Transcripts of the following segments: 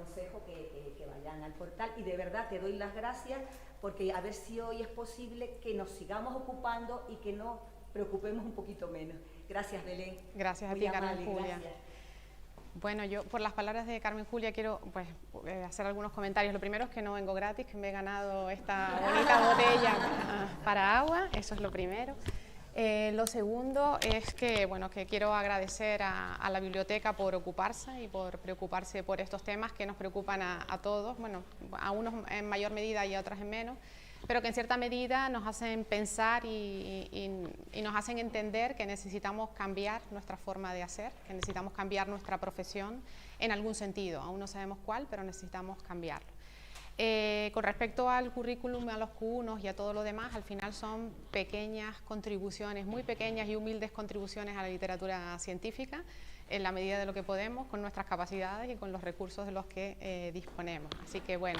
aconsejo que vayan al portal, y de verdad te doy las gracias, porque a ver si hoy es posible que nos sigamos ocupando y que nos preocupemos un poquito menos. Gracias, Belén. Gracias a Muy ti, amable, Carmen Julia. gracias. Bueno, yo por las palabras de Carmen Julia quiero hacer algunos comentarios. Lo primero es que no vengo gratis, que me he ganado esta bonita botella para agua, eso es lo primero. Lo segundo es que, bueno, que quiero agradecer a la biblioteca por ocuparse y por preocuparse por estos temas que nos preocupan a todos, bueno, a unos en mayor medida y a otros en menos, pero que en cierta medida nos hacen pensar y nos hacen entender que necesitamos cambiar nuestra forma de hacer, que necesitamos cambiar nuestra profesión en algún sentido. Aún no sabemos cuál, pero necesitamos cambiarlo. Con respecto al currículum, a los Q1 y a todo lo demás, al final son pequeñas contribuciones, muy pequeñas y humildes contribuciones a la literatura científica, en la medida de lo que podemos, con nuestras capacidades y con los recursos de los que disponemos. Así que bueno,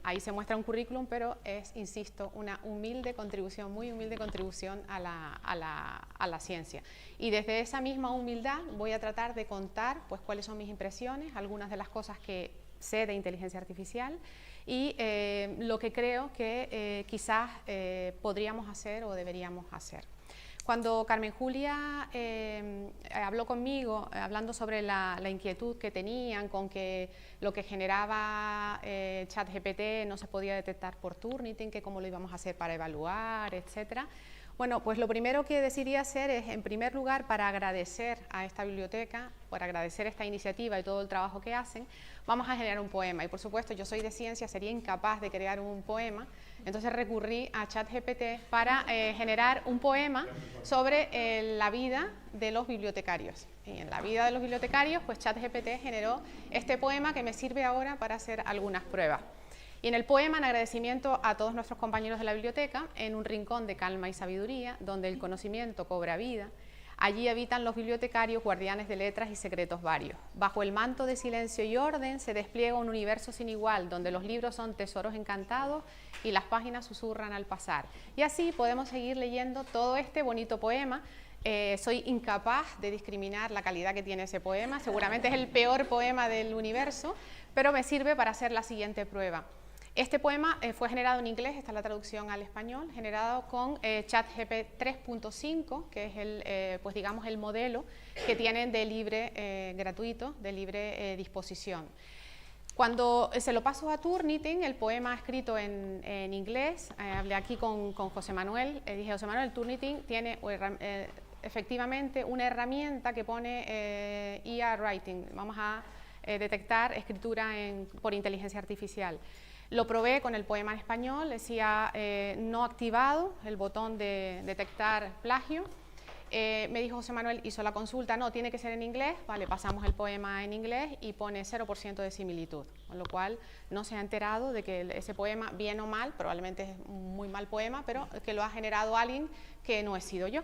ahí se muestra un currículum, pero es, insisto, una humilde contribución, muy humilde contribución a la ciencia. Y desde esa misma humildad voy a tratar de contar pues cuáles son mis impresiones, algunas de las cosas que sé de inteligencia artificial y lo que creo que quizás podríamos hacer o deberíamos hacer. Cuando Carmen Julia habló conmigo, hablando sobre la inquietud que tenían con que lo que generaba ChatGPT no se podía detectar por Turnitin, que cómo lo íbamos a hacer para evaluar, etcétera. Bueno, pues lo primero que decidí hacer es, en primer lugar, para agradecer a esta biblioteca, por agradecer esta iniciativa y todo el trabajo que hacen, vamos a generar un poema. Y por supuesto, yo soy de ciencia, sería incapaz de crear un poema, entonces recurrí a ChatGPT para generar un poema sobre la vida de los bibliotecarios. Y en la vida de los bibliotecarios, pues ChatGPT generó este poema que me sirve ahora para hacer algunas pruebas. Y en el poema, en agradecimiento a todos nuestros compañeros de la biblioteca, en un rincón de calma y sabiduría, donde el conocimiento cobra vida, allí habitan los bibliotecarios, guardianes de letras y secretos varios. Bajo el manto de silencio y orden se despliega un universo sin igual, donde los libros son tesoros encantados y las páginas susurran al pasar. Y así podemos seguir leyendo todo este bonito poema. Soy incapaz de discriminar la calidad que tiene ese poema, seguramente es el peor poema del universo, pero me sirve para hacer la siguiente prueba. Este poema fue generado en inglés, esta es la traducción al español, generado con ChatGPT 3.5, que es el, pues digamos, el modelo que tienen de libre gratuito, de libre disposición. Cuando se lo paso a Turnitin, el poema escrito en inglés, hablé aquí con José Manuel, dije, José Manuel, Turnitin tiene efectivamente una herramienta que pone IA Writing, vamos a detectar escritura por inteligencia artificial. Lo probé con el poema en español, decía no activado, el botón de detectar plagio. Me dijo José Manuel, hizo la consulta, no, tiene que ser en inglés, vale, pasamos el poema en inglés y pone 0% de similitud, con lo cual no se ha enterado de que ese poema, bien o mal, probablemente es un muy mal poema, pero que lo ha generado alguien que no he sido yo.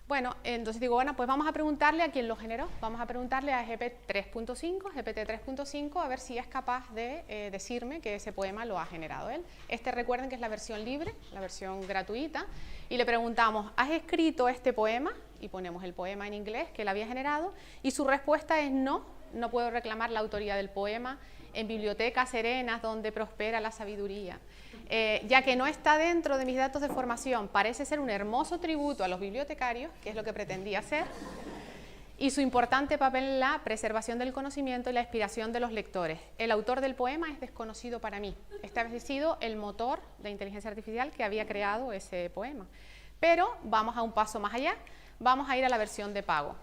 Bueno, entonces digo, bueno, pues vamos a preguntarle a quién lo generó, vamos a preguntarle a GPT 3.5, a ver si es capaz de decirme que ese poema lo ha generado él. Recuerden que es la versión libre, la versión gratuita, y le preguntamos, ¿has escrito este poema? Y ponemos el poema en inglés que él había generado, y su respuesta es no, no puedo reclamar la autoría del poema en bibliotecas serenas donde prospera la sabiduría. Ya que no está dentro de mis datos de formación, parece ser un hermoso tributo a los bibliotecarios, que es lo que pretendía hacer, y su importante papel en la preservación del conocimiento y la inspiración de los lectores. El autor del poema es desconocido para mí. Este ha sido el motor de inteligencia artificial que había creado ese poema. Pero vamos a un paso más allá, vamos a ir a la versión de pago.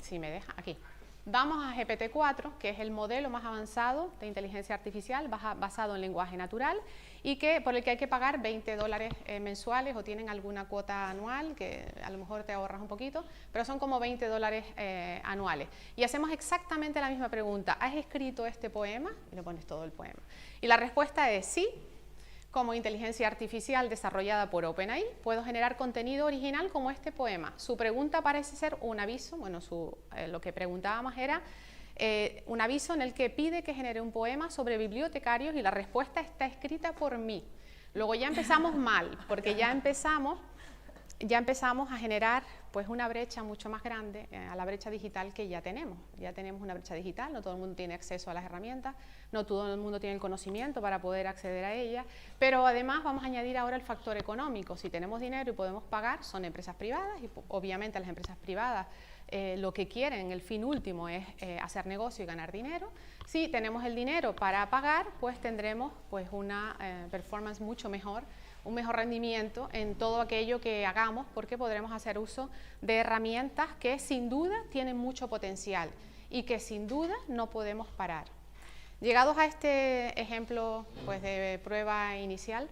Si me deja, aquí. Vamos a GPT-4, que es el modelo más avanzado de inteligencia artificial basado en lenguaje natural y por el que hay que pagar $20 mensuales o tienen alguna cuota anual, que a lo mejor te ahorras un poquito, pero son como $20 anuales. Y hacemos exactamente la misma pregunta, ¿has escrito este poema? Y le pones todo el poema. Y la respuesta es sí. Como inteligencia artificial desarrollada por OpenAI, puedo generar contenido original como este poema. Su pregunta parece ser un aviso, bueno, lo que preguntábamos era un aviso en el que pide que genere un poema sobre bibliotecarios y la respuesta está escrita por mí. Luego ya empezamos mal, porque ya empezamos ya empezamos a generar pues una brecha mucho más grande a la brecha digital que ya tenemos. Ya tenemos una brecha digital, no todo el mundo tiene acceso a las herramientas, no todo el mundo tiene el conocimiento para poder acceder a ellas, pero además vamos a añadir ahora el factor económico. Si tenemos dinero y podemos pagar, son empresas privadas y obviamente las empresas privadas lo que quieren, el fin último es hacer negocio y ganar dinero. Si tenemos el dinero para pagar, pues tendremos pues una performance mucho mejor, un mejor rendimiento en todo aquello que hagamos, porque podremos hacer uso de herramientas que sin duda tienen mucho potencial y que sin duda no podemos parar. Llegados a este ejemplo pues, de prueba inicial,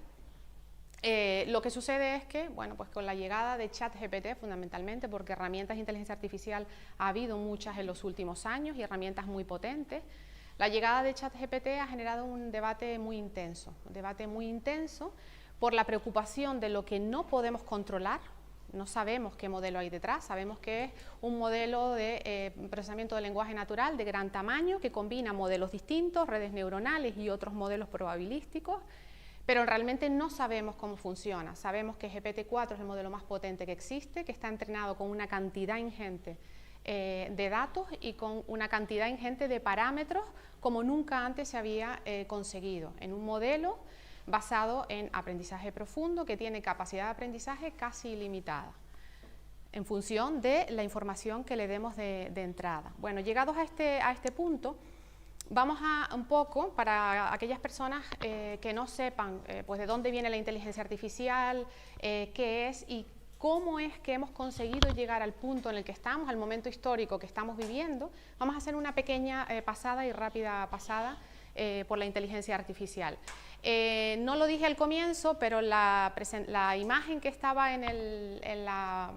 lo que sucede es que, bueno, pues con la llegada de ChatGPT fundamentalmente, porque herramientas de inteligencia artificial ha habido muchas en los últimos años y herramientas muy potentes, la llegada de ChatGPT ha generado un debate muy intenso por la preocupación de lo que no podemos controlar. No sabemos qué modelo hay detrás, sabemos que es un modelo de procesamiento de lenguaje natural de gran tamaño que combina modelos distintos, redes neuronales y otros modelos probabilísticos, pero realmente no sabemos cómo funciona. Sabemos que GPT-4 es el modelo más potente que existe, que está entrenado con una cantidad ingente de datos y con una cantidad ingente de parámetros como nunca antes se había conseguido en un modelo basado en aprendizaje profundo que tiene capacidad de aprendizaje casi ilimitada en función de la información que le demos de entrada. Bueno, llegados a este punto, vamos a un poco, para aquellas personas que no sepan pues de dónde viene la inteligencia artificial, qué es y cómo es que hemos conseguido llegar al punto en el que estamos, al momento histórico que estamos viviendo, vamos a hacer una pequeña pasada y rápida pasada por la inteligencia artificial. No lo dije al comienzo, pero la imagen que estaba en la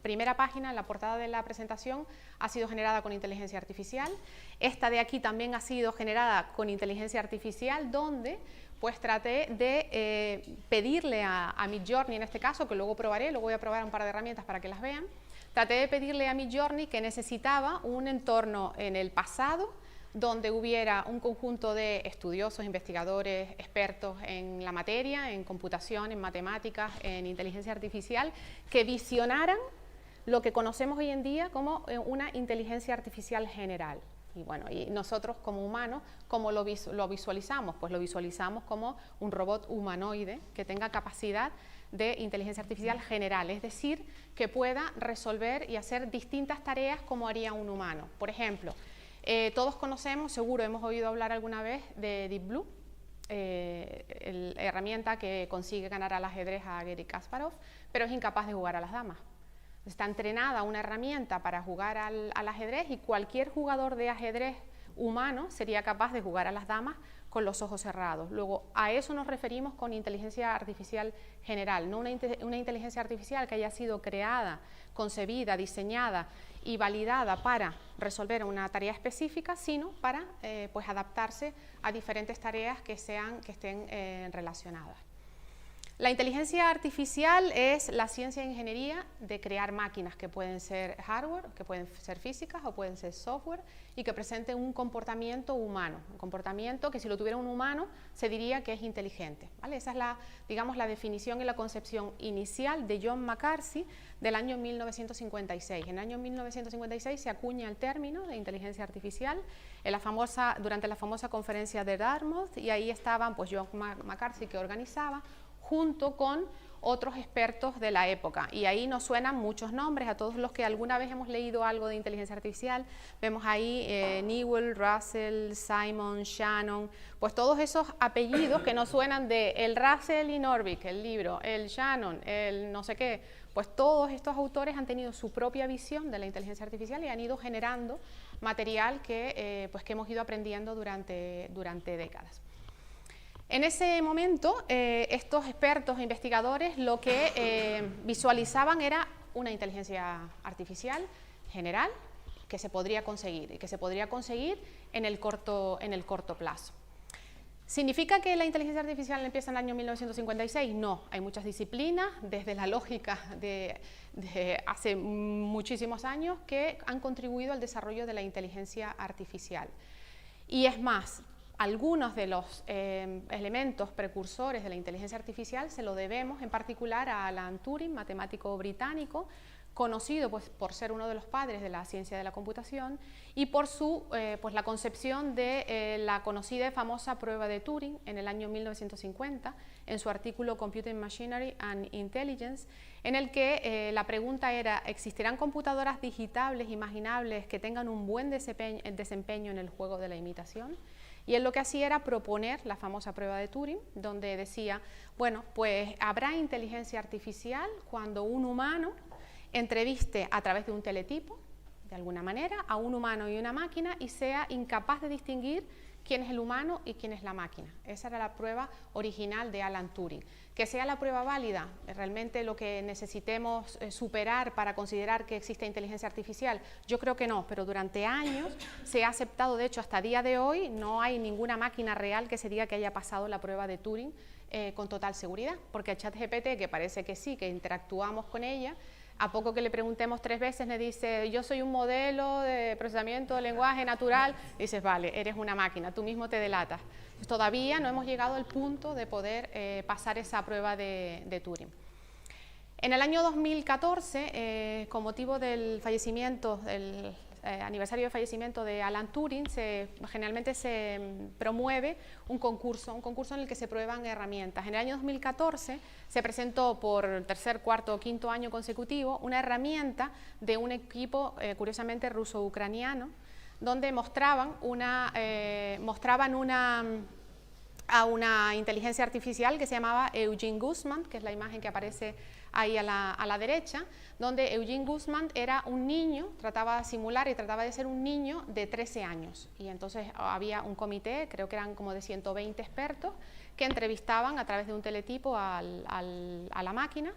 primera página, en la portada de la presentación, ha sido generada con inteligencia artificial. Esta de aquí también ha sido generada con inteligencia artificial, donde pues traté de pedirle a Midjourney, en este caso, que luego probaré, luego voy a probar un par de herramientas para que las vean, traté de pedirle a Midjourney que necesitaba un entorno en el pasado, donde hubiera un conjunto de estudiosos, investigadores, expertos en la materia, en computación, en matemáticas, en inteligencia artificial, que visionaran lo que conocemos hoy en día como una inteligencia artificial general. Y bueno, y nosotros como humanos, ¿cómo lo visualizamos? Pues lo visualizamos como un robot humanoide que tenga capacidad de inteligencia artificial general, es decir, que pueda resolver y hacer distintas tareas como haría un humano. Por ejemplo, todos conocemos, seguro hemos oído hablar alguna vez de Deep Blue, la herramienta que consigue ganar al ajedrez a Garry Kasparov, pero es incapaz de jugar a las damas. Está entrenada una herramienta para jugar al ajedrez y cualquier jugador de ajedrez humano sería capaz de jugar a las damas con los ojos cerrados. Luego, a eso nos referimos con inteligencia artificial general, no una inteligencia artificial que haya sido creada, concebida, diseñada y validada para resolver una tarea específica, sino para pues adaptarse a diferentes tareas que estén relacionadas. La inteligencia artificial es la ciencia e ingeniería de crear máquinas que pueden ser hardware, que pueden ser físicas o pueden ser software y que presenten un comportamiento humano, un comportamiento que si lo tuviera un humano se diría que es inteligente, ¿vale? Esa es digamos, la definición y la concepción inicial de John McCarthy del año 1956. En el año 1956 se acuña el término de inteligencia artificial durante la famosa conferencia de Dartmouth, y ahí estaban pues John McCarthy, que organizaba, junto con otros expertos de la época, y ahí nos suenan muchos nombres a todos los que alguna vez hemos leído algo de inteligencia artificial. Vemos ahí Newell, Russell, Simon, Shannon, pues todos esos apellidos que nos suenan de el Russell y Norvig, el libro, el Shannon, el no sé qué, pues todos estos autores han tenido su propia visión de la inteligencia artificial y han ido generando material que hemos ido aprendiendo durante décadas. En ese momento, estos expertos e investigadores lo que visualizaban era una inteligencia artificial general que se podría conseguir y que se podría conseguir en el corto plazo. ¿Significa que la inteligencia artificial empieza en el año 1956? No, hay muchas disciplinas, desde la lógica de hace muchísimos años, que han contribuido al desarrollo de la inteligencia artificial. Y es más, algunos de los elementos precursores de la inteligencia artificial se lo debemos en particular a Alan Turing, matemático británico, conocido pues, por ser uno de los padres de la ciencia de la computación y por pues, la concepción de la conocida y famosa prueba de Turing en el año 1950 en su artículo Computing Machinery and Intelligence, en el que la pregunta era: ¿existirán computadoras digitables imaginables que tengan un buen desempeño en el juego de la imitación? Y él lo que hacía era proponer la famosa prueba de Turing, donde decía, bueno, pues habrá inteligencia artificial cuando un humano entreviste a través de un teletipo, de alguna manera, a un humano y una máquina y sea incapaz de distinguir quién es el humano y quién es la máquina. Esa era la prueba original de Alan Turing. Que sea la prueba válida, realmente lo que necesitemos superar para considerar que existe inteligencia artificial, yo creo que no, pero durante años se ha aceptado, de hecho hasta día de hoy no hay ninguna máquina real que se diga que haya pasado la prueba de Turing con total seguridad, porque a ChatGPT, que parece que sí, que interactuamos con ella, a poco que le preguntemos 3 veces, le dice, yo soy un modelo de procesamiento de lenguaje natural, y dices, vale, eres una máquina, tú mismo te delatas. Pues todavía no hemos llegado al punto de poder pasar esa prueba de Turing. En el año 2014, con motivo del fallecimiento, del aniversario de fallecimiento de Alan Turing, generalmente se promueve un concurso en el que se prueban herramientas. En el año 2014 se presentó por tercer, cuarto o quinto año consecutivo una herramienta de un equipo, curiosamente ruso-ucraniano, donde mostraban a una inteligencia artificial que se llamaba Eugene Guzman, que es la imagen que aparece ahí a la derecha, donde Eugene Guzman era un niño, trataba de simular y trataba de ser un niño de 13 años. Y entonces había un comité, creo que eran como de 120 expertos, que entrevistaban a través de un teletipo a la máquina.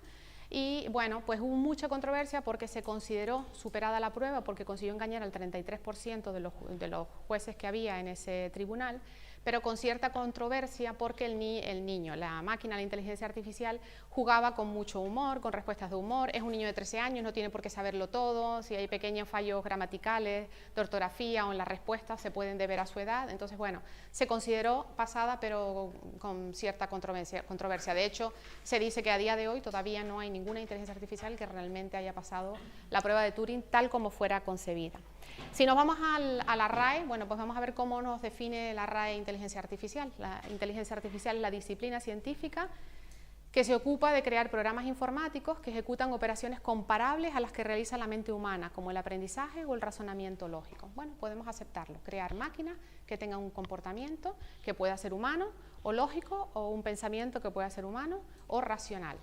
Y bueno, pues hubo mucha controversia porque se consideró superada la prueba, porque consiguió engañar al 33% de los jueces que había en ese tribunal, pero con cierta controversia porque el niño, la máquina, la inteligencia artificial, jugaba con mucho humor, con respuestas de humor. Es un niño de 13 años, no tiene por qué saberlo todo, si hay pequeños fallos gramaticales, de ortografía o en las respuestas se pueden deber a su edad. Entonces, bueno, se consideró pasada, pero con cierta controversia. De hecho, se dice que a día de hoy todavía no hay ninguna inteligencia artificial que realmente haya pasado la prueba de Turing tal como fuera concebida. Si nos vamos a la RAE, bueno, pues vamos a ver cómo nos define la RAE inteligencia artificial. La inteligencia artificial es la disciplina científica que se ocupa de crear programas informáticos que ejecutan operaciones comparables a las que realiza la mente humana, como el aprendizaje o el razonamiento lógico. Bueno, podemos aceptarlo, crear máquinas que tengan un comportamiento que pueda ser humano o lógico, o un pensamiento que pueda ser humano o racional.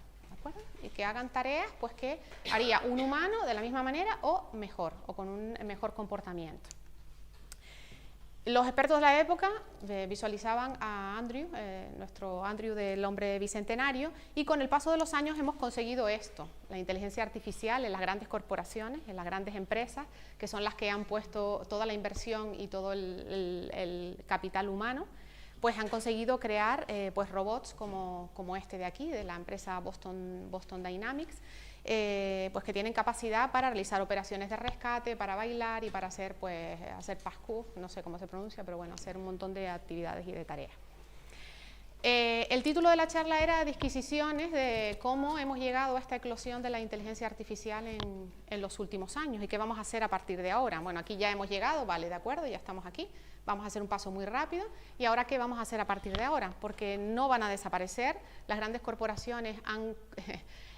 Y que hagan tareas pues que haría un humano de la misma manera o mejor, o con un mejor comportamiento. Los expertos de la época visualizaban a Andrew, nuestro Andrew del hombre bicentenario, y con el paso de los años hemos conseguido esto, la inteligencia artificial en las grandes corporaciones, en las grandes empresas, que son las que han puesto toda la inversión y todo el capital humano, pues han conseguido crear pues robots como este de aquí, de la empresa Boston Dynamics, pues que tienen capacidad para realizar operaciones de rescate, para bailar y para hacer parkour, no sé cómo se pronuncia, pero bueno, hacer un montón de actividades y de tareas. El título de la charla era Disquisiciones de cómo hemos llegado a esta eclosión de la inteligencia artificial en los últimos años y qué vamos a hacer a partir de ahora. Bueno, aquí ya hemos llegado, vale, de acuerdo, ya estamos aquí, vamos a hacer un paso muy rápido. ¿Y ahora qué vamos a hacer a partir de ahora? Porque no van a desaparecer, las grandes corporaciones han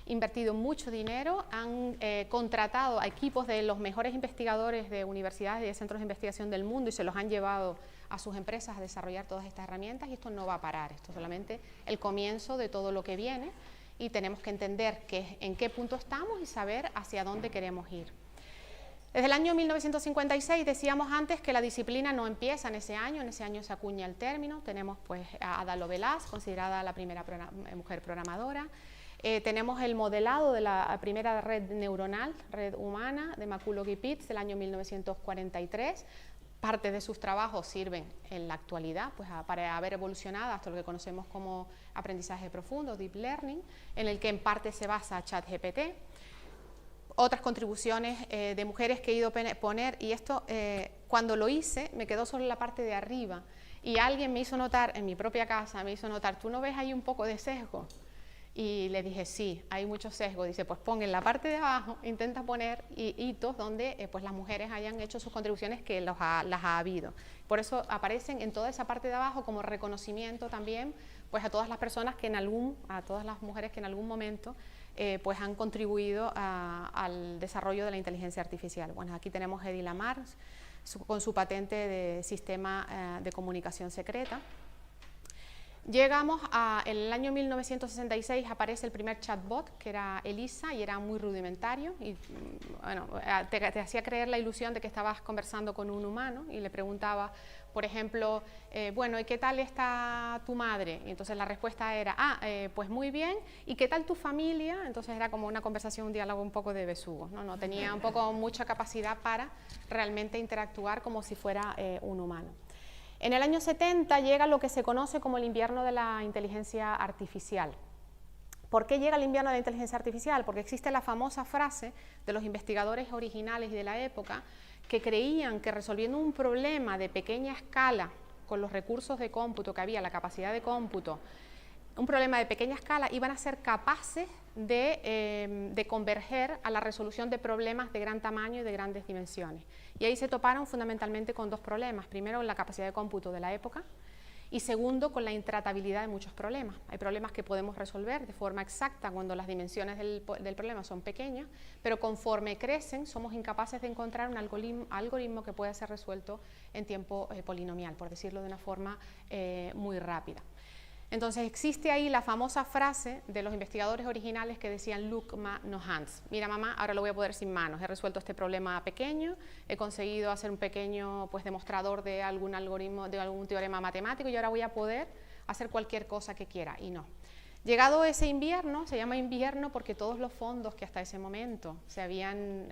invertido mucho dinero, han contratado a equipos de los mejores investigadores de universidades y de centros de investigación del mundo y se los han llevado a sus empresas a desarrollar todas estas herramientas, y esto no va a parar, esto es solamente el comienzo de todo lo que viene y tenemos que entender en qué punto estamos y saber hacia dónde queremos ir. Desde el año 1956 decíamos antes que la disciplina no empieza en ese año se acuña el término, tenemos pues a Ada Lovelace, considerada la primera mujer programadora. Tenemos el modelado de la primera red neuronal, red humana, de McCulloch-Pitts del año 1943. Parte de sus trabajos sirven en la actualidad pues, para haber evolucionado hasta lo que conocemos como aprendizaje profundo, deep learning, en el que en parte se basa ChatGPT. otras contribuciones de mujeres que he ido a poner, y esto cuando lo hice me quedó solo la parte de arriba, y alguien me hizo notar en mi propia casa, me hizo notar, ¿tú no ves ahí un poco de sesgo? Y le dije, sí, hay mucho sesgo. Dice, pues pon en la parte de abajo, intenta poner hitos donde pues las mujeres hayan hecho sus contribuciones, que las ha habido. Por eso aparecen en toda esa parte de abajo como reconocimiento también pues a todas las personas que a todas las mujeres que en algún momento pues han contribuido al desarrollo de la inteligencia artificial. Bueno, aquí tenemos a Hedy Lamarr con su patente de sistema de comunicación secreta. Llegamos en el año 1966, aparece el primer chatbot, que era Elisa, y era muy rudimentario, y bueno, te hacía creer la ilusión de que estabas conversando con un humano, y le preguntaba, por ejemplo, bueno, ¿y qué tal está tu madre? Y entonces la respuesta era, pues muy bien, ¿y qué tal tu familia? Entonces era como una conversación, un diálogo un poco de besugo, ¿no? No tenía un poco mucha capacidad para realmente interactuar como si fuera un humano. En el año 70 llega lo que se conoce como el invierno de la inteligencia artificial. ¿Por qué llega el invierno de la inteligencia artificial? Porque existe la famosa frase de los investigadores originales y de la época que creían que resolviendo un problema de pequeña escala con los recursos de cómputo que había, la capacidad de cómputo, un problema de pequeña escala, iban a ser capaces de converger a la resolución de problemas de gran tamaño y de grandes dimensiones. Y ahí se toparon fundamentalmente con dos problemas. Primero, la capacidad de cómputo de la época, y segundo, con la intratabilidad de muchos problemas. Hay problemas que podemos resolver de forma exacta cuando las dimensiones del problema son pequeñas, pero conforme crecen somos incapaces de encontrar un algoritmo que pueda ser resuelto en tiempo polinomial, por decirlo de una forma muy rápida. Entonces existe ahí la famosa frase de los investigadores originales que decían look, ma, no hands. Mira mamá, ahora lo voy a poder sin manos, he resuelto este problema pequeño, he conseguido hacer un pequeño pues, demostrador de algún algoritmo, de algún teorema matemático, y ahora voy a poder hacer cualquier cosa que quiera, y no. Llegado ese invierno, se llama invierno porque todos los fondos que hasta ese momento se habían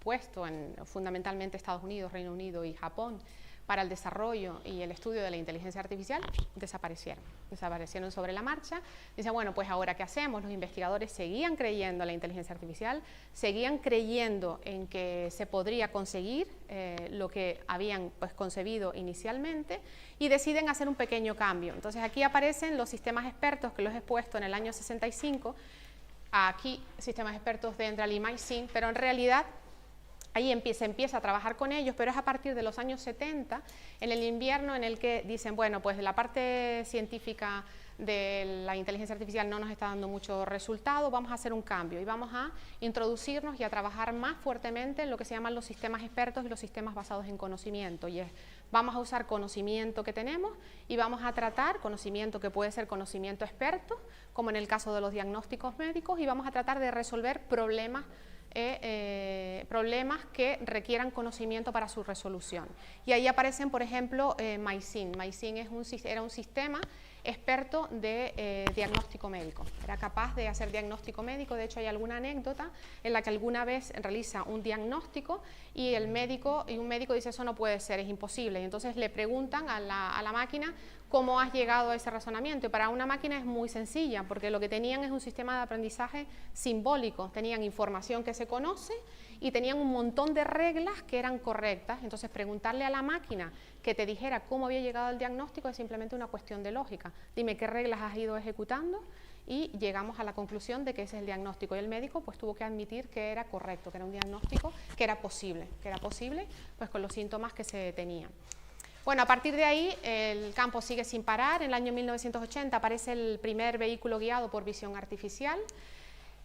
puesto en fundamentalmente Estados Unidos, Reino Unido y Japón, para el desarrollo y el estudio de la inteligencia artificial, desaparecieron sobre la marcha. Dicen, bueno, pues ahora ¿qué hacemos? Los investigadores seguían creyendo en la inteligencia artificial, seguían creyendo en que se podría conseguir lo que habían pues, concebido inicialmente, y deciden hacer un pequeño cambio. Entonces aquí aparecen los sistemas expertos que los he puesto en el año 65, aquí sistemas expertos de Endral y Mycin, pero en realidad ahí se empieza a trabajar con ellos, pero es a partir de los años 70, en el invierno, en el que dicen, bueno, pues la parte científica de la inteligencia artificial no nos está dando mucho resultado, vamos a hacer un cambio y vamos a introducirnos y a trabajar más fuertemente en lo que se llaman los sistemas expertos y los sistemas basados en conocimiento. Y vamos a usar conocimiento que tenemos y vamos a tratar conocimiento que puede ser conocimiento experto, como en el caso de los diagnósticos médicos, y vamos a tratar de resolver problemas que requieran conocimiento para su resolución. Y ahí aparecen, por ejemplo, Mycin. Mycin era un sistema experto de diagnóstico médico. Era capaz de hacer diagnóstico médico. De hecho, hay alguna anécdota en la que alguna vez realiza un diagnóstico y un médico dice, eso no puede ser, es imposible. Y entonces le preguntan a la máquina, ¿cómo has llegado a ese razonamiento? Y para una máquina es muy sencilla, porque lo que tenían es un sistema de aprendizaje simbólico. Tenían información que se conoce y tenían un montón de reglas que eran correctas. Entonces, preguntarle a la máquina que te dijera cómo había llegado al diagnóstico es simplemente una cuestión de lógica. Dime qué reglas has ido ejecutando y llegamos a la conclusión de que ese es el diagnóstico. Y el médico pues tuvo que admitir que era correcto, que era un diagnóstico que era posible pues con los síntomas que se tenían. Bueno, a partir de ahí el campo sigue sin parar. En el año 1980 aparece el primer vehículo guiado por visión artificial.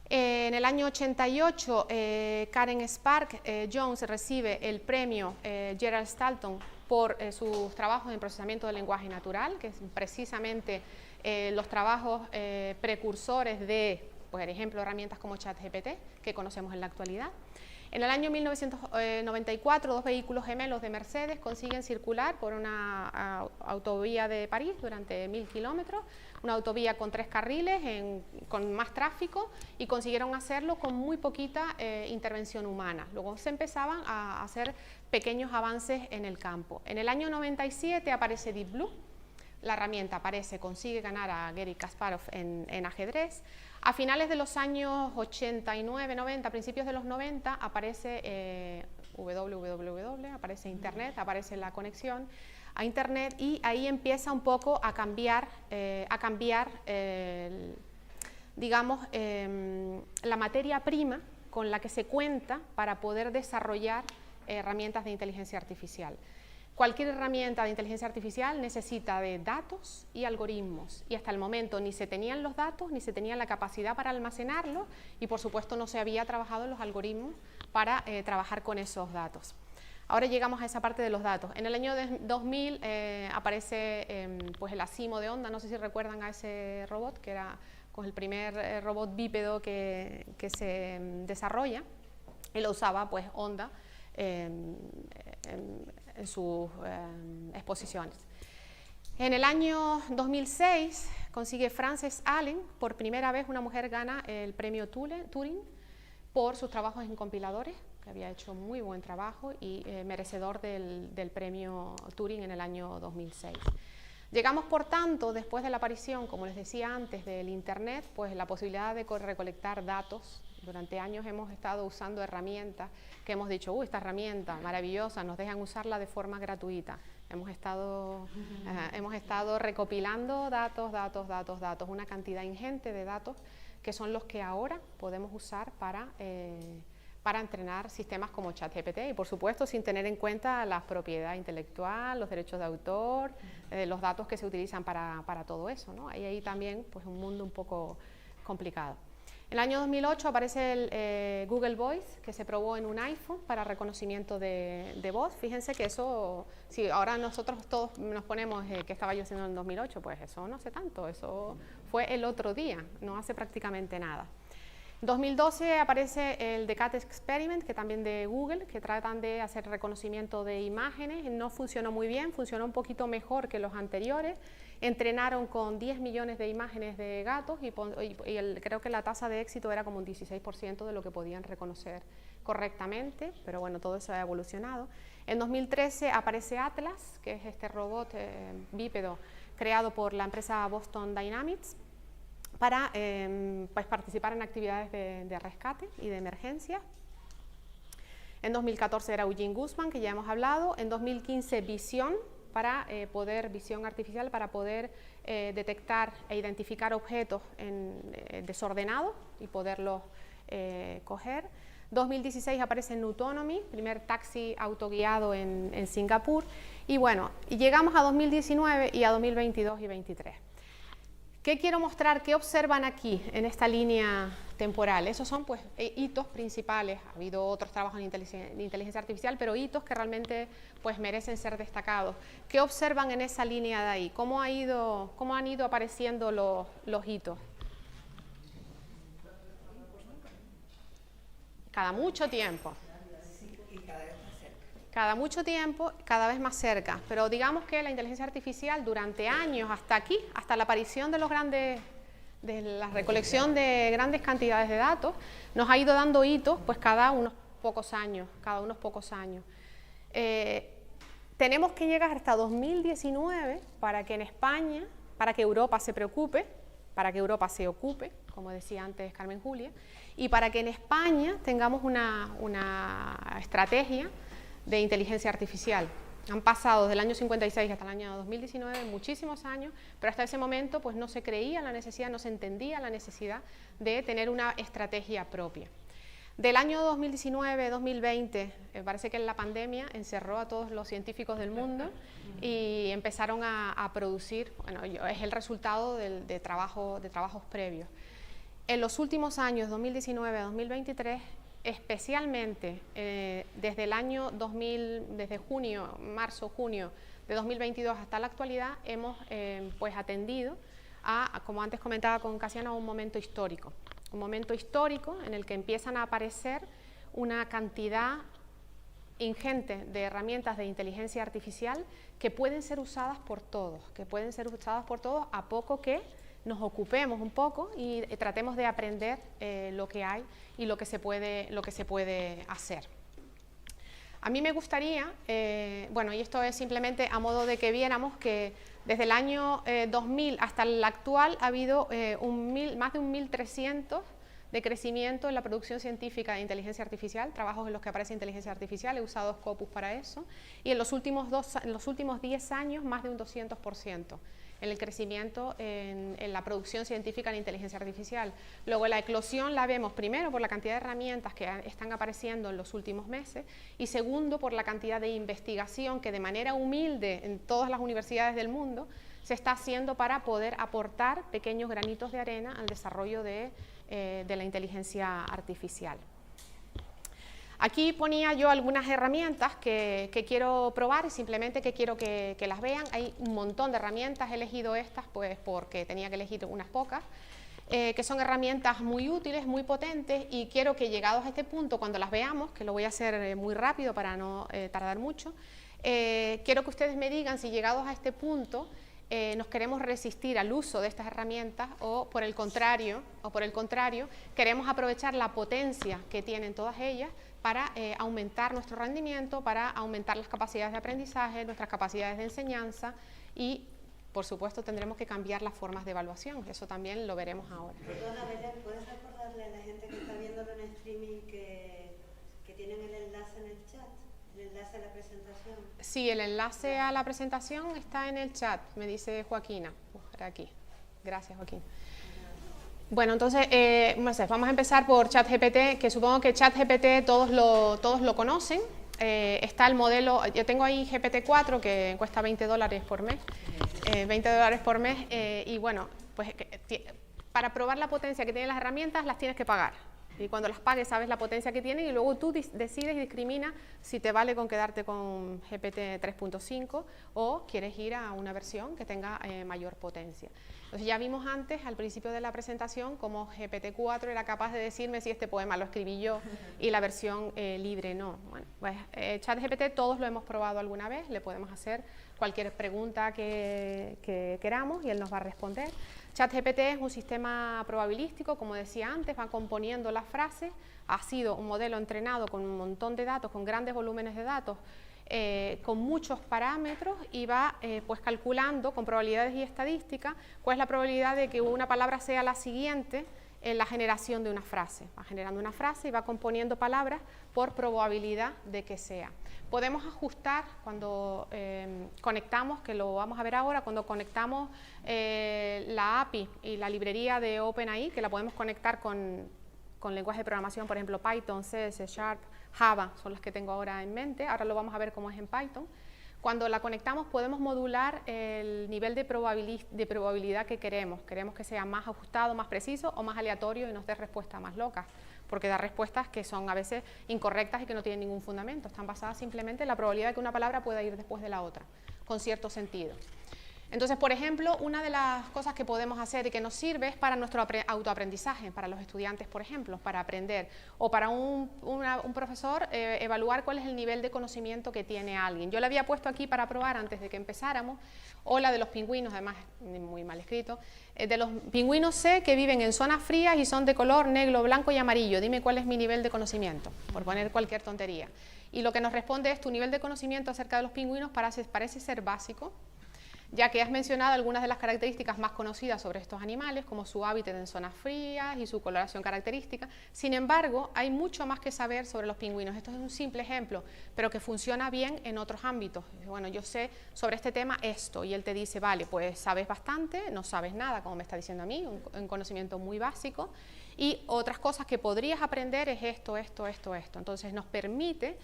En el año 88 Karen Spark Jones recibe el premio Gerald Stalton por sus trabajos en procesamiento del lenguaje natural, que es precisamente los trabajos precursores de, por ejemplo, herramientas como ChatGPT, que conocemos en la actualidad. En el año 1994, dos vehículos gemelos de Mercedes consiguen circular por una autovía de París durante 1000 kilómetros, una autovía con 3 carriles, con más tráfico, y consiguieron hacerlo con muy poquita intervención humana. Luego se empezaban a hacer pequeños avances en el campo. En el año 97 aparece Deep Blue. La herramienta consigue ganar a Garry Kasparov en ajedrez. A finales de los años 89, 90, principios de los 90, aparece www, aparece Internet, aparece la conexión a Internet, y ahí empieza un poco a cambiar digamos, la materia prima con la que se cuenta para poder desarrollar herramientas de inteligencia artificial. Cualquier herramienta de inteligencia artificial necesita de datos y algoritmos, y hasta el momento ni se tenían los datos, ni se tenía la capacidad para almacenarlos, y por supuesto no se había trabajado en los algoritmos para trabajar con esos datos. Ahora llegamos a esa parte de los datos. En el año 2000 aparece pues el ASIMO de Honda, no sé si recuerdan a ese robot, que era el primer robot bípedo que se desarrolla, y lo usaba pues Honda en sus exposiciones. En el año 2006 consigue Frances Allen, por primera vez una mujer gana el premio Turing por sus trabajos en compiladores, que había hecho muy buen trabajo, y merecedor del premio Turing en el año 2006. Llegamos, por tanto, después de la aparición, como les decía antes, del Internet, pues la posibilidad de recolectar datos. Durante años hemos estado usando herramientas que hemos dicho, esta herramienta maravillosa, nos dejan usarla de forma gratuita. Hemos estado recopilando datos, una cantidad ingente de datos que son los que ahora podemos usar para entrenar sistemas como ChatGPT, y por supuesto sin tener en cuenta la propiedad intelectual, los derechos de autor, los datos que se utilizan para todo eso, ¿no? Hay ahí también pues un mundo un poco complicado. En el año 2008 aparece el Google Voice, que se probó en un iPhone para reconocimiento de voz. Fíjense que eso, si ahora nosotros todos nos ponemos qué estaba yo haciendo en el 2008, pues eso no hace tanto, eso fue el otro día, no hace prácticamente nada. En 2012 aparece el Cat Experiment, que también de Google, que tratan de hacer reconocimiento de imágenes. No funcionó muy bien, funcionó un poquito mejor que los anteriores. Entrenaron con 10 millones de imágenes de gatos y creo que la tasa de éxito era como un 16% de lo que podían reconocer correctamente, pero bueno, todo eso ha evolucionado. En 2013 aparece Atlas, que es este robot bípedo creado por la empresa Boston Dynamics para pues participar en actividades de rescate y de emergencia. En 2014 era Eugene Guzman, que ya hemos hablado. En 2015 Visión, visión artificial para poder detectar e identificar objetos desordenados y poderlos coger. 2016 aparece Nutonomy, primer taxi autoguiado en Singapur. Y bueno, llegamos a 2019 y a 2022 y 2023. ¿Qué quiero mostrar? ¿Qué observan aquí en esta línea temporal? Esos son pues hitos principales. Ha habido otros trabajos en inteligencia artificial, pero hitos que realmente pues merecen ser destacados. ¿Qué observan en esa línea de ahí? ¿Cómo han ido apareciendo los hitos? Cada mucho tiempo. Cada mucho tiempo, cada vez más cerca, pero digamos que la inteligencia artificial durante años, hasta aquí, hasta la aparición de la recolección de grandes cantidades de datos, nos ha ido dando hitos pues cada unos pocos años. Tenemos que llegar hasta 2019 para que en España, para que Europa se preocupe, para que Europa se ocupe, como decía antes Carmen Julia, y para que en España tengamos una estrategia de inteligencia artificial. Han pasado desde el año 56 hasta el año 2019 muchísimos años, pero hasta ese momento pues no se creía la necesidad, no se entendía la necesidad de tener una estrategia propia. Del año 2019-2020, parece que la pandemia encerró a todos los científicos del mundo y empezaron a producir, bueno, es el resultado de trabajos previos. En los últimos años, 2019-2023, especialmente desde el año desde marzo-junio de 2022 hasta la actualidad, hemos pues atendido a, como antes comentaba con Casiano, a un momento histórico en el que empiezan a aparecer una cantidad ingente de herramientas de inteligencia artificial que pueden ser usadas por todos, a poco que nos ocupemos un poco y tratemos de aprender lo que hay y lo que se puede hacer. A mí me gustaría, bueno, y esto es simplemente a modo de que viéramos que desde el año 2000 hasta el actual ha habido más de 1.300 de crecimiento en la producción científica de inteligencia artificial, trabajos en los que aparece inteligencia artificial, he usado Scopus para eso, y en los últimos 10 años más de un 200% en el crecimiento en la producción científica en inteligencia artificial. Luego la eclosión la vemos primero por la cantidad de herramientas que están apareciendo en los últimos meses y segundo por la cantidad de investigación que de manera humilde en todas las universidades del mundo se está haciendo para poder aportar pequeños granitos de arena al desarrollo de la inteligencia artificial. Aquí ponía yo algunas herramientas que quiero probar y simplemente que quiero que las vean. Hay un montón de herramientas, he elegido estas pues porque tenía que elegir unas pocas, que son herramientas muy útiles, muy potentes, y quiero que llegados a este punto, cuando las veamos, que lo voy a hacer muy rápido para no tardar mucho, quiero que ustedes me digan si llegados a este punto nos queremos resistir al uso de estas herramientas o por el contrario queremos aprovechar la potencia que tienen todas ellas para aumentar nuestro rendimiento, para aumentar las capacidades de aprendizaje, nuestras capacidades de enseñanza y, por supuesto, tendremos que cambiar las formas de evaluación. Eso también lo veremos ahora. Perdona, Belén, ¿puedes recordarle a la gente que está viéndolo en streaming que tienen el enlace en el chat? ¿El enlace a la presentación? Sí, el enlace a la presentación está en el chat, me dice Joaquina. Aquí. Gracias, Joaquín. Bueno, entonces, no sé, vamos a empezar por ChatGPT, que supongo que ChatGPT todos lo conocen. Está el modelo, yo tengo ahí GPT-4 que cuesta $20 por mes, $20 por mes, y bueno, pues para probar la potencia que tienen las herramientas las tienes que pagar. Y cuando las pagues sabes la potencia que tienen y luego tú decides y discriminas si te vale con quedarte con GPT 3.5 o quieres ir a una versión que tenga mayor potencia. Entonces ya vimos antes, al principio de la presentación, cómo GPT-4 era capaz de decirme si este poema lo escribí yo y la versión libre no. Bueno, pues ChatGPT todos lo hemos probado alguna vez, le podemos hacer cualquier pregunta que queramos y él nos va a responder. ChatGPT es un sistema probabilístico, como decía antes, va componiendo las frases, ha sido un modelo entrenado con un montón de datos, con grandes volúmenes de datos, con muchos parámetros y va pues calculando con probabilidades y estadísticas cuál es la probabilidad de que una palabra sea la siguiente en la generación de una frase. Va generando una frase y va componiendo palabras por probabilidad de que sea. Podemos ajustar cuando conectamos, que lo vamos a ver ahora, cuando conectamos la API y la librería de OpenAI, que la podemos conectar con lenguajes de programación, por ejemplo Python, C, C#, Java, son las que tengo ahora en mente, ahora lo vamos a ver cómo es en Python. Cuando la conectamos podemos modular el nivel de probabilidad que queremos que sea más ajustado, más preciso o más aleatorio y nos dé respuestas más locas, porque da respuestas que son a veces incorrectas y que no tienen ningún fundamento, están basadas simplemente en la probabilidad de que una palabra pueda ir después de la otra, con cierto sentido. Entonces, por ejemplo, una de las cosas que podemos hacer y que nos sirve es para nuestro autoaprendizaje, para los estudiantes, por ejemplo, para aprender, o para un profesor evaluar cuál es el nivel de conocimiento que tiene alguien. Yo le había puesto aquí para probar antes de que empezáramos, o la de los pingüinos, además muy mal escrito, de los pingüinos sé que viven en zonas frías y son de color negro, blanco y amarillo, dime cuál es mi nivel de conocimiento, por poner cualquier tontería. Y lo que nos responde es tu nivel de conocimiento acerca de los pingüinos parece ser básico, ya que has mencionado algunas de las características más conocidas sobre estos animales, como su hábitat en zonas frías y su coloración característica. Sin embargo, hay mucho más que saber sobre los pingüinos. Esto es un simple ejemplo, pero que funciona bien en otros ámbitos. Bueno, yo sé sobre este tema esto, y él te dice, vale, pues sabes bastante, no sabes nada, como me está diciendo a mí, un conocimiento muy básico, y otras cosas que podrías aprender es esto. Entonces nos permite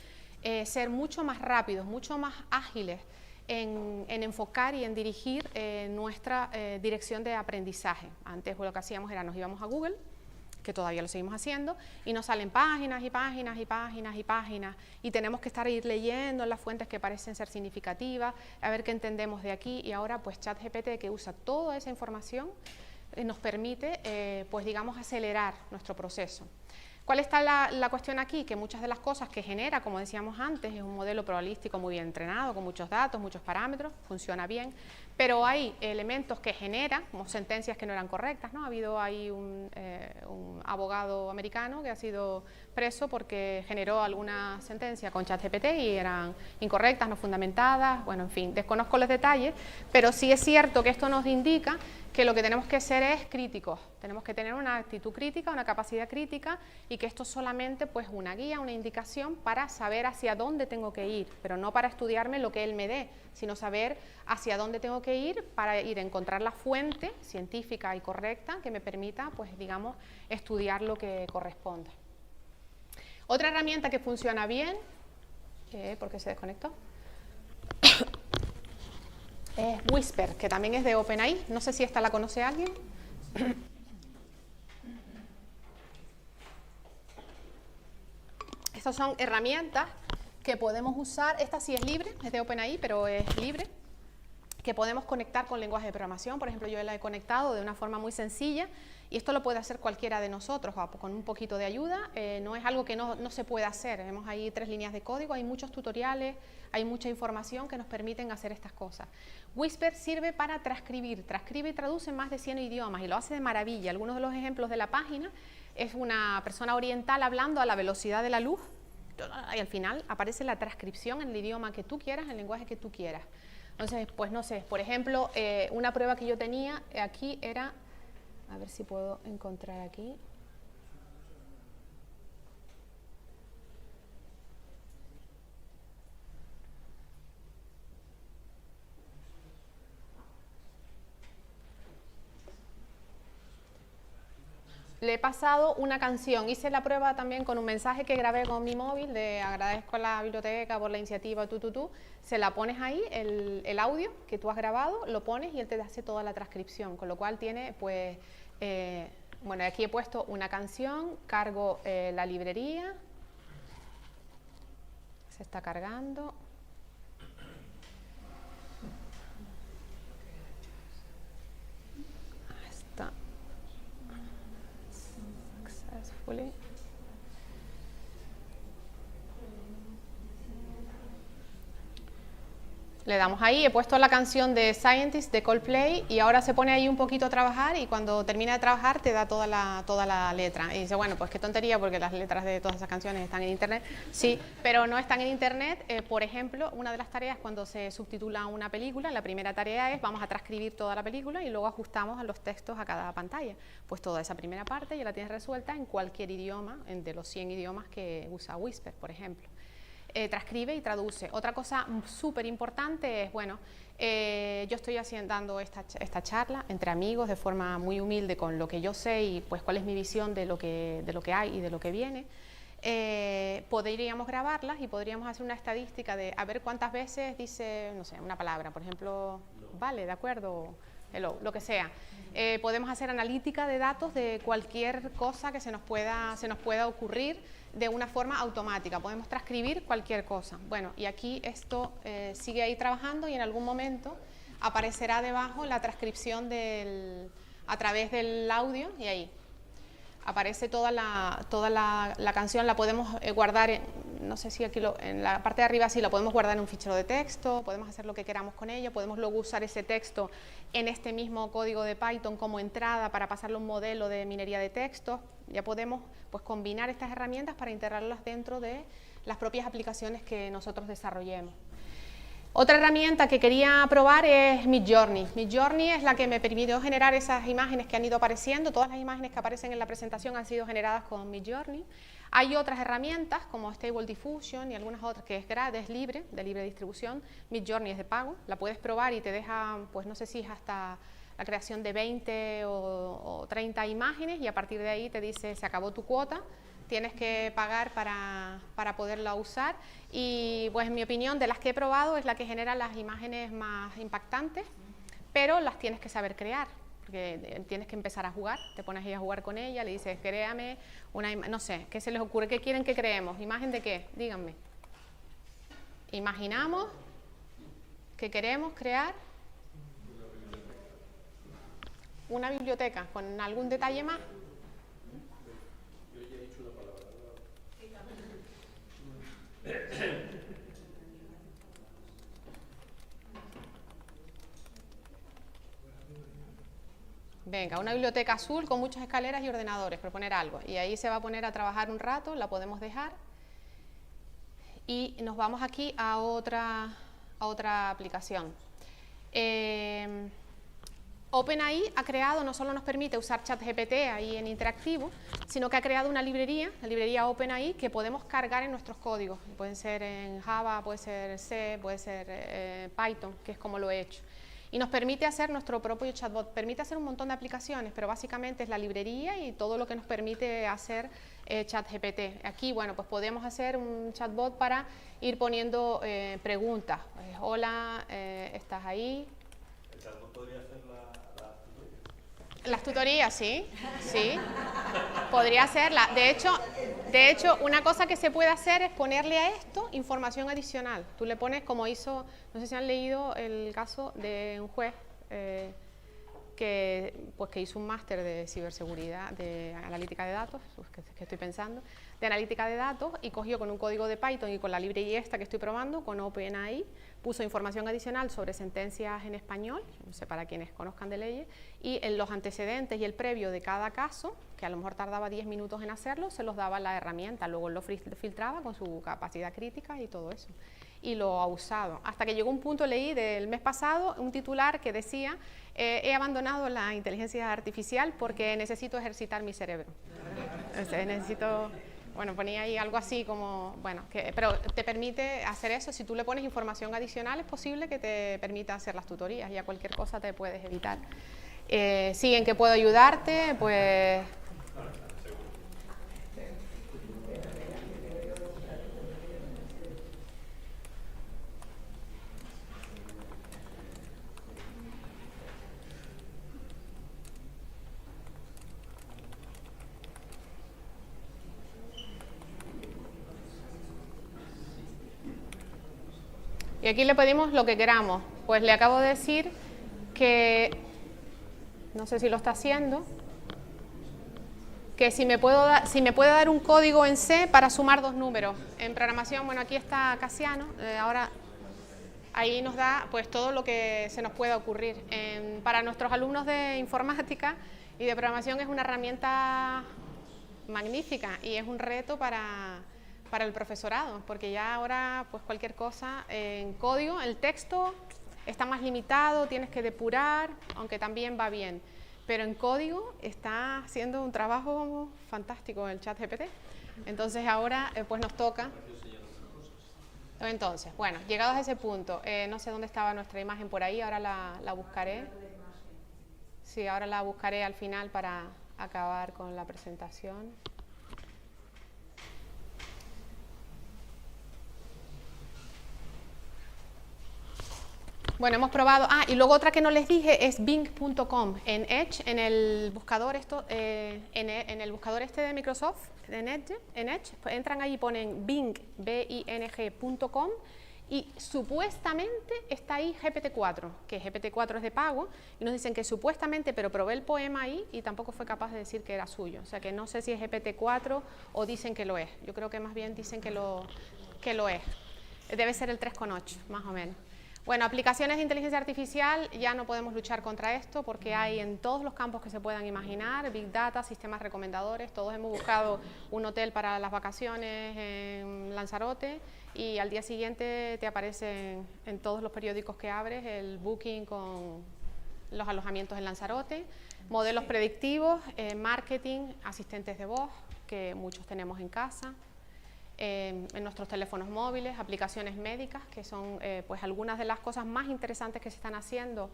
ser mucho más rápidos, mucho más ágiles, en enfocar y en dirigir nuestra dirección de aprendizaje. Antes lo que hacíamos era nos íbamos a Google, que todavía lo seguimos haciendo, y nos salen páginas y páginas y páginas y páginas, y tenemos que ir leyendo las fuentes que parecen ser significativas, a ver qué entendemos de aquí, y ahora pues ChatGPT, que usa toda esa información, nos permite pues digamos acelerar nuestro proceso. ¿Cuál está la cuestión aquí? Que muchas de las cosas que genera, como decíamos antes, es un modelo probabilístico muy bien entrenado, con muchos datos, muchos parámetros, funciona bien, pero hay elementos que genera, como sentencias que no eran correctas, ¿no? Ha habido ahí un abogado americano que ha sido preso porque generó alguna sentencia con ChatGPT y eran incorrectas, no fundamentadas, bueno, en fin, desconozco los detalles, pero sí es cierto que esto nos indica que lo que tenemos que ser es críticos, tenemos que tener una actitud crítica, una capacidad crítica, y que esto es solamente pues una guía, una indicación para saber hacia dónde tengo que ir, pero no para estudiarme lo que él me dé, sino saber hacia dónde tengo que ir para ir a encontrar la fuente científica y correcta que me permita, pues digamos, estudiar lo que corresponda. Otra herramienta que funciona bien, ¿por qué se desconectó? Es Whisper, que también es de OpenAI. No sé si esta la conoce alguien. Estas son herramientas que podemos usar. Esta sí es libre, es de OpenAI, pero es libre, que podemos conectar con lenguaje de programación. Por ejemplo, yo la he conectado de una forma muy sencilla, y esto lo puede hacer cualquiera de nosotros, con un poquito de ayuda. No es algo que no se pueda hacer. Vemos ahí 3 líneas de código, hay muchos tutoriales, hay mucha información que nos permiten hacer estas cosas. Whisper sirve para transcribir, transcribe y traduce en más de 100 idiomas, y lo hace de maravilla. Algunos de los ejemplos de la página es una persona oriental hablando a la velocidad de la luz, y al final aparece la transcripción en el idioma que tú quieras, en el lenguaje que tú quieras. Entonces, pues no sé, por ejemplo, una prueba que yo tenía aquí era, a ver si puedo encontrar aquí. Le he pasado una canción, hice la prueba también con un mensaje que grabé con mi móvil de agradezco a la biblioteca por la iniciativa, se la pones ahí, el audio que tú has grabado, lo pones y él te hace toda la transcripción, con lo cual tiene, pues, bueno, aquí he puesto una canción, cargo la librería, se está cargando. Ahí está. Successfully. Le damos ahí, he puesto la canción de Scientist de Coldplay y ahora se pone ahí un poquito a trabajar, y cuando termina de trabajar te da toda la letra. Y dice, bueno, pues qué tontería porque las letras de todas esas canciones están en internet. Sí, pero no están en internet. Por ejemplo, una de las tareas cuando se subtitula una película, la primera tarea es vamos a transcribir toda la película y luego ajustamos a los textos a cada pantalla. Pues toda esa primera parte ya la tienes resuelta en cualquier idioma, de los 100 idiomas que usa Whisper, por ejemplo. Transcribe y traduce. Otra cosa súper importante es, bueno, yo estoy dando esta charla entre amigos de forma muy humilde con lo que yo sé y pues cuál es mi visión de lo que hay y de lo que viene. Podríamos grabarlas y podríamos hacer una estadística de a ver cuántas veces dice, no sé, una palabra, por ejemplo, vale, de acuerdo, hello, lo que sea. Podemos hacer analítica de datos de cualquier cosa que se nos pueda ocurrir de una forma automática, podemos transcribir cualquier cosa. Bueno, y aquí esto sigue ahí trabajando y en algún momento aparecerá debajo la transcripción a través del audio, y ahí aparece toda la canción. La podemos guardar, no sé si aquí en la parte de arriba sí la podemos guardar en un fichero de texto, podemos hacer lo que queramos con ella, podemos luego usar ese texto en este mismo código de Python como entrada para pasarle un modelo de minería de textos. Ya podemos pues combinar estas herramientas para integrarlas dentro de las propias aplicaciones que nosotros desarrollemos. Otra herramienta que quería probar es Midjourney. Midjourney es la que me permitió generar esas imágenes que han ido apareciendo. Todas las imágenes que aparecen en la presentación han sido generadas con Midjourney. Hay otras herramientas como Stable Diffusion y algunas otras que es libre, de libre distribución. Midjourney es de pago, la puedes probar y te deja, pues no sé si es hasta la creación de 20 o 30 imágenes, y a partir de ahí te dice se acabó tu cuota, tienes que pagar para poderla usar. Y pues en mi opinión, de las que he probado, es la que genera las imágenes más impactantes, pero las tienes que saber crear, porque tienes que empezar a jugar, te pones ahí a jugar con ella, le dices, créame una imagen, no sé, ¿qué se les ocurre? ¿Qué quieren que creemos? ¿Imagen de qué? Díganme. Imaginamos que queremos crear una biblioteca con algún detalle más. venga, una biblioteca azul con muchas escaleras y ordenadores, proponer algo. Y ahí se va a poner a trabajar un rato, la podemos dejar. Y nos vamos aquí a otra aplicación. OpenAI ha creado, no solo nos permite usar ChatGPT ahí en interactivo, sino que ha creado una librería, la librería OpenAI, que podemos cargar en nuestros códigos. Pueden ser en Java, puede ser C, puede ser Python, que es como lo he hecho. Y nos permite hacer nuestro propio chatbot. Permite hacer un montón de aplicaciones, pero básicamente es la librería y todo lo que nos permite hacer ChatGPT. Aquí, bueno, pues podemos hacer un chatbot para ir poniendo preguntas. Hola, ¿estás ahí? ¿El chatbot podría hacer las tutorías, sí, sí, podría hacerla. De hecho, una cosa que se puede hacer es ponerle a esto información adicional. Tú le pones, como hizo, no sé si han leído el caso de un juez que hizo un máster de ciberseguridad, de analítica de datos, que estoy pensando, de analítica de datos, y cogió con un código de Python y con la librería esta que estoy probando, con OpenAI, puso información adicional sobre sentencias en español, no sé, para quienes conozcan de leyes, y en los antecedentes y el previo de cada caso, que a lo mejor tardaba 10 minutos en hacerlo, se los daba la herramienta, luego lo filtraba con su capacidad crítica y todo eso. Y lo ha usado. Hasta que llegó un punto, leí del mes pasado, un titular que decía: he abandonado la inteligencia artificial porque necesito ejercitar mi cerebro. Necesito, bueno, ponía ahí algo así como, bueno, pero te permite hacer eso. Si tú le pones información adicional, es posible que te permita hacer las tutorías y a cualquier cosa te puedes evitar. Sí, ¿en qué puedo ayudarte? Pues... Y aquí le pedimos lo que queramos. Pues le acabo de decir que, no sé si lo está haciendo, que si me puede dar un código en C para sumar dos números. En programación, bueno, aquí está Casiano, ahora ahí nos da pues todo lo que se nos pueda ocurrir. Para nuestros alumnos de informática y de programación es una herramienta magnífica y es un reto para el profesorado, porque ya ahora pues cualquier cosa en código, el texto está más limitado, tienes que depurar, aunque también va bien, pero en código está haciendo un trabajo fantástico el ChatGPT. Entonces ahora pues nos toca. Entonces, bueno, llegados a ese punto, no sé dónde estaba nuestra imagen por ahí, ahora la buscaré. Sí, ahora la buscaré al final para acabar con la presentación. Bueno, hemos probado. Y luego otra que no les dije es Bing.com. En Edge, en el buscador en el buscador de Microsoft, en Edge, pues entran ahí y ponen Bing, Bing.com, y supuestamente está ahí GPT-4, que GPT-4 es de pago, y nos dicen que supuestamente, pero probé el poema ahí y tampoco fue capaz de decir que era suyo. O sea que no sé si es GPT-4 o dicen que lo es. Yo creo que más bien dicen que lo es. Debe ser el 3,8, más o menos. Bueno, aplicaciones de inteligencia artificial, ya no podemos luchar contra esto porque hay en todos los campos que se puedan imaginar, Big Data, sistemas recomendadores. Todos hemos buscado un hotel para las vacaciones en Lanzarote y al día siguiente te aparece en todos los periódicos que abres el booking con los alojamientos en Lanzarote, modelos predictivos, marketing, asistentes de voz, que muchos tenemos en casa. En nuestros teléfonos móviles, aplicaciones médicas, que son pues algunas de las cosas más interesantes que se están haciendo.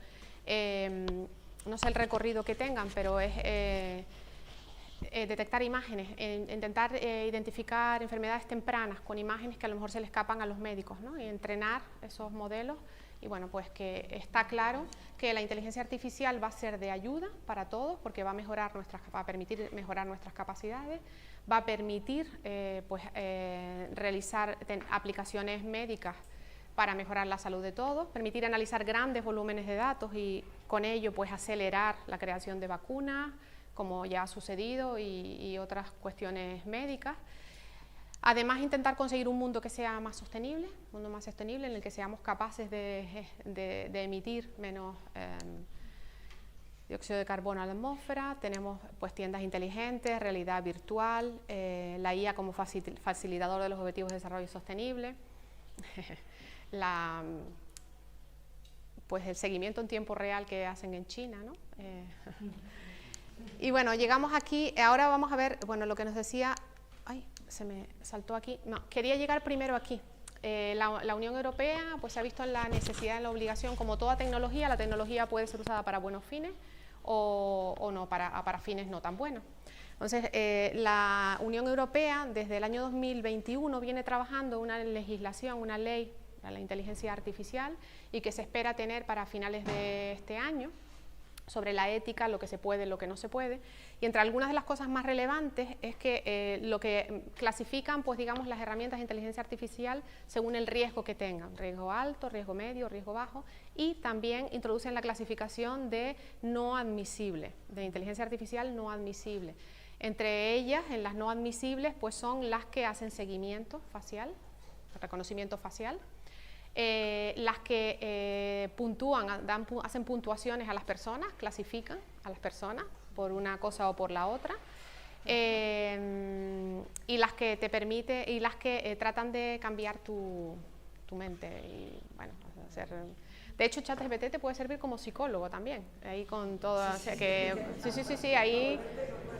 No sé el recorrido que tengan, pero es detectar imágenes, intentar identificar enfermedades tempranas con imágenes que a lo mejor se le escapan a los médicos, ¿no? Y entrenar esos modelos. Y bueno, pues que está claro que la inteligencia artificial va a ser de ayuda para todos porque va a permitir mejorar nuestras capacidades, va a permitir realizar aplicaciones médicas para mejorar la salud de todos, permitir analizar grandes volúmenes de datos y con ello pues acelerar la creación de vacunas, como ya ha sucedido, y otras cuestiones médicas. Además, intentar conseguir un mundo que sea más sostenible, en el que seamos capaces de emitir menos dióxido de carbono a la atmósfera, tenemos pues tiendas inteligentes, realidad virtual, la IA como facilitador de los objetivos de desarrollo sostenible, pues el seguimiento en tiempo real que hacen en China, ¿no? Y bueno, llegamos aquí, ahora vamos a ver, bueno, lo que nos decía, ay, se me saltó aquí, no, quería llegar primero aquí. La Unión Europea pues se ha visto en la necesidad, en la obligación, como toda tecnología, la tecnología puede ser usada para buenos fines o no, para fines no tan buenos. Entonces, la Unión Europea desde el año 2021 viene trabajando una legislación, una ley para la inteligencia artificial y que se espera tener para finales de este año, sobre la ética, lo que se puede, lo que no se puede, y entre algunas de las cosas más relevantes es que lo que clasifican, pues digamos, las herramientas de inteligencia artificial según el riesgo que tengan, riesgo alto, riesgo medio, riesgo bajo, y también introducen la clasificación de no admisible, de inteligencia artificial no admisible. Entre ellas, en las no admisibles, pues son las que hacen seguimiento facial, reconocimiento facial, las que puntúan, hacen puntuaciones a las personas, clasifican a las personas por una cosa o por la otra, y las que te permite, y las que tratan de cambiar tu mente y bueno, hacer. De hecho, ChatGPT te puede servir como psicólogo también, ahí con todo, o sea que, sí, ahí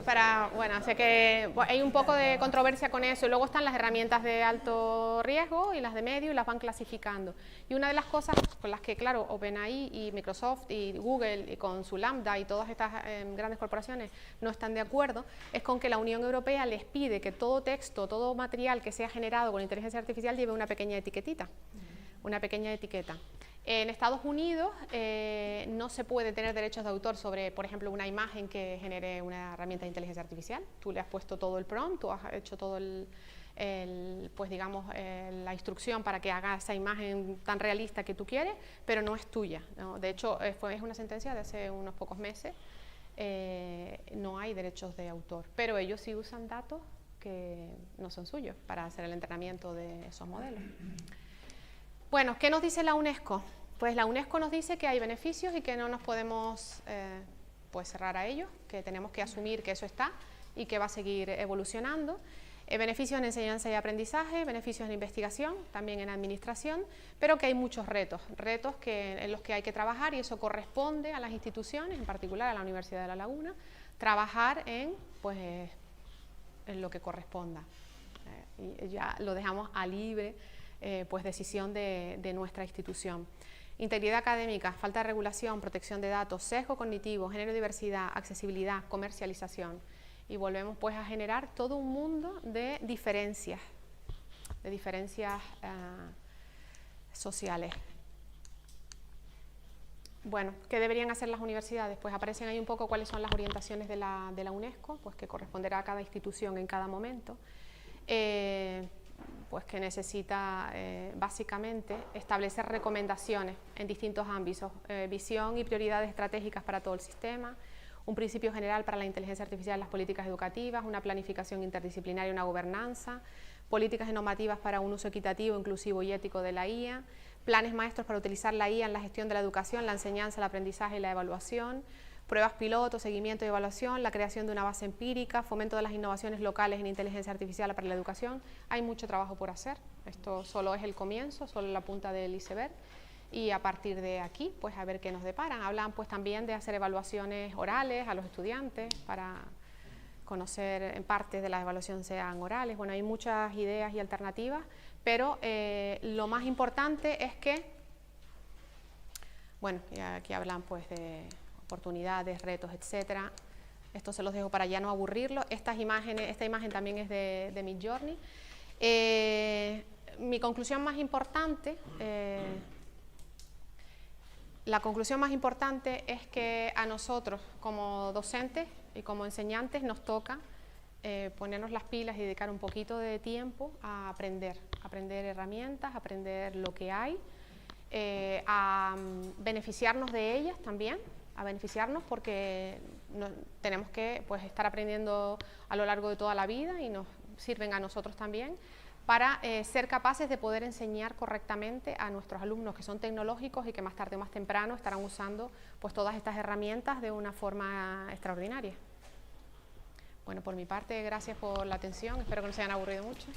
para, bueno, o sea que hay un poco de controversia con eso, y luego están las herramientas de alto riesgo y las de medio y las van clasificando. Y una de las cosas con las que, claro, OpenAI y Microsoft y Google y con su Lambda y todas estas grandes corporaciones no están de acuerdo, es con que la Unión Europea les pide que todo texto, todo material que sea generado con inteligencia artificial lleve una pequeña etiquetita, una pequeña etiqueta. En Estados Unidos no se puede tener derechos de autor sobre, por ejemplo, una imagen que genere una herramienta de inteligencia artificial. Tú le has puesto todo el prompt, tú has hecho todo pues digamos, la instrucción para que haga esa imagen tan realista que tú quieres, pero no es tuya, ¿no? De hecho, es una sentencia de hace unos pocos meses, no hay derechos de autor, pero ellos sí usan datos que no son suyos para hacer el entrenamiento de esos modelos. Bueno, ¿qué nos dice la UNESCO? Pues la UNESCO nos dice que hay beneficios y que no nos podemos pues cerrar a ellos, que tenemos que asumir que eso está y que va a seguir evolucionando. Beneficios en enseñanza y aprendizaje, beneficios en investigación, también en administración, pero que hay muchos retos en los que hay que trabajar, y eso corresponde a las instituciones, en particular a la Universidad de La Laguna, trabajar en lo que corresponda. Y ya lo dejamos a libre pues decisión de nuestra institución. Integridad académica, falta de regulación, protección de datos, sesgo cognitivo, género y diversidad, accesibilidad, comercialización. Y volvemos pues a generar todo un mundo de diferencias sociales. Bueno, ¿qué deberían hacer las universidades? Pues aparecen ahí un poco cuáles son las orientaciones de la UNESCO, pues que corresponderá a cada institución en cada momento. Pues que necesita básicamente establecer recomendaciones en distintos ámbitos, visión y prioridades estratégicas para todo el sistema, un principio general para la inteligencia artificial en las políticas educativas, una planificación interdisciplinaria y una gobernanza, políticas y normativas para un uso equitativo, inclusivo y ético de la IA, planes maestros para utilizar la IA en la gestión de la educación, la enseñanza, el aprendizaje y la evaluación, pruebas piloto, seguimiento y evaluación, la creación de una base empírica, fomento de las innovaciones locales en inteligencia artificial para la educación. Hay mucho trabajo por hacer, esto solo es el comienzo, solo la punta del iceberg, y a partir de aquí, pues a ver qué nos deparan. Hablan pues también de hacer evaluaciones orales a los estudiantes para conocer en parte de la evaluación sean orales. Bueno, hay muchas ideas y alternativas, pero lo más importante es que, bueno, y aquí hablan pues de oportunidades, retos, etcétera. Esto se los dejo para ya no aburrirlo. Esta imagen también es de Midjourney. Mi conclusión más importante, la conclusión más importante es que a nosotros como docentes y como enseñantes nos toca ponernos las pilas y dedicar un poquito de tiempo a aprender herramientas, aprender lo que hay, a beneficiarnos de ellas también, a beneficiarnos porque tenemos que pues, estar aprendiendo a lo largo de toda la vida y nos sirven a nosotros también, para ser capaces de poder enseñar correctamente a nuestros alumnos que son tecnológicos y que más tarde o más temprano estarán usando pues todas estas herramientas de una forma extraordinaria. Bueno, por mi parte, gracias por la atención, espero que no se hayan aburrido mucho.